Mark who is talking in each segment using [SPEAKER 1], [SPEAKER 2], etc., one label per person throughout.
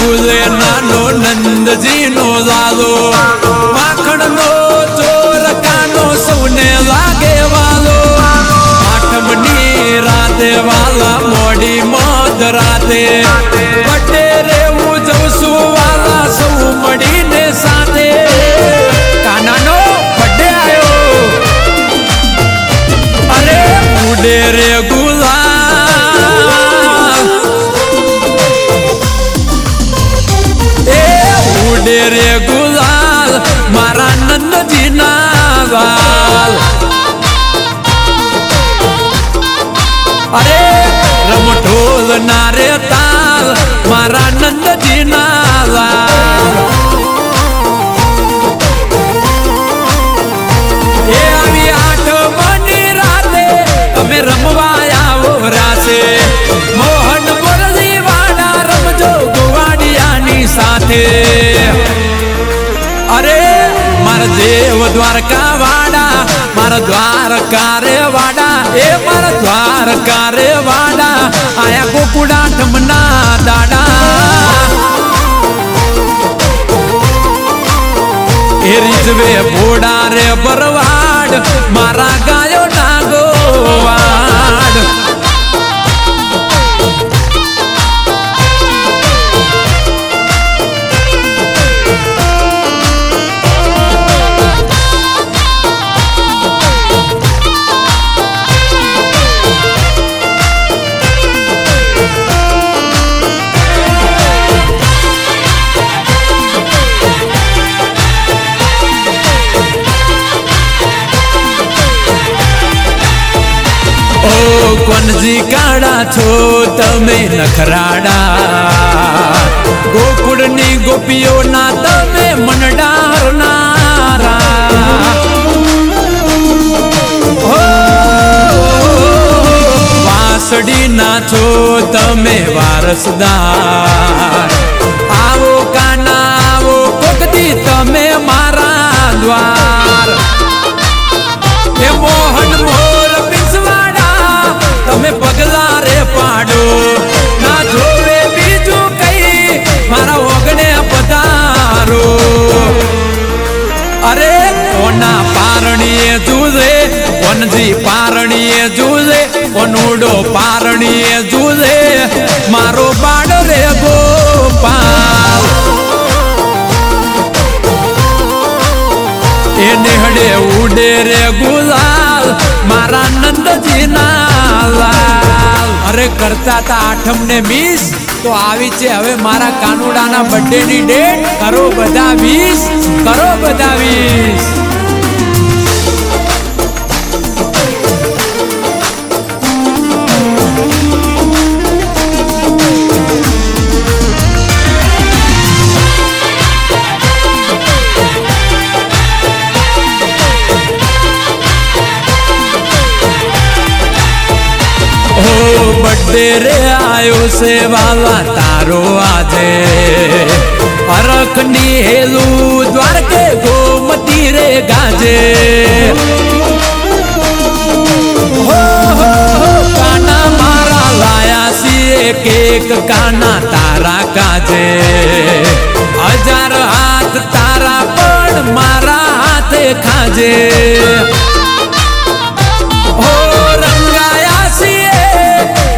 [SPEAKER 1] જુલે નાનો નંદજી નો લાલો માખણ નો ચોર કાનો સૌને લાગે વાલો આઠમની રાતે વાલા મોડી મોદ રાતે બટે રેવું જવશું વાલા સૌ મળીને સાથે કાનાનો બટે આવ્યો અરે ઉડે રે ગુલાલ એ ઉડે રે ગુલાલ મારા નંદજી ના વાલ અરે રમઢોલ ના રે તાલ મારા નંદજી ના લાલ એ આવી આઠમની રાતે તમે રમવા આવો રાસે મોહન મોરલી વાડા રમજો ગોવાડિયાની સાથે અરે મારા દેવ દ્વારકા વાડા મારા દ્વારકા રે વાડા એ મારા દ્વારકા રે વાડા આયા ગોકુડા ઠમના દાડા એ રીઝવે ભોડા રે બરવાડ મારા ગાયો ના ગોવાડ કોનજી કાળા છો તમે નખરાડા ગોકુળની ગોપીઓના તમે મનડારનારા વાસડીના છો તમે વારસદાર આવો કાના આવો કોકદી તમે મારા દ્વાર એ મોહન મોર તમે પગલા રે પાડો ના જોવે બીજું કઈ મારા ઓગણે પધારો અરે કોના પારણીએ જુલે કોનજી પારણીએ જુલે કોનુડો પારણીએ જુલે મારો બાળ રે ગોપાલ એ નેહડે ઉડે રે ગુલાલ મારા નંદજી ના લાલ અરે કરતા તા આઠમ ને મિસ તો આવી છે હવે મારા કાનુડાના બર્થડે ની ડેટ કરો બધા 20 કરો બધા 20 बर्थडे रे आयो से वाला तारो आजे अरखनी हेलू द्वारके गोमती रे गाजे हो काना मारा लाया सी एक काना तारा काजे 1000 हाथ तारा पण मारा हाथे खाजे हो रंगाया सी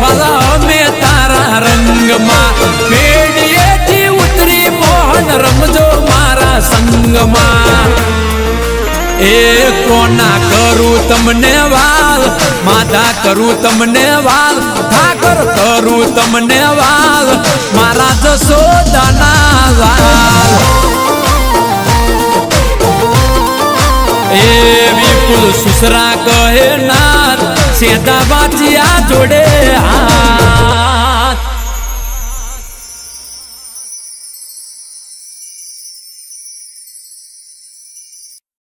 [SPEAKER 1] वाला में तारा रंग में पेड़िए थी उतरी मोहन रमजो मारा संग में ए कोना करूँ तमने वाल माता करूँ तमने वाल ठाकर करूँ तमने वाल मारा जसोदाना वाल ए विपुल सुसरा कहे नाथ सेदा बाजिया जोड़े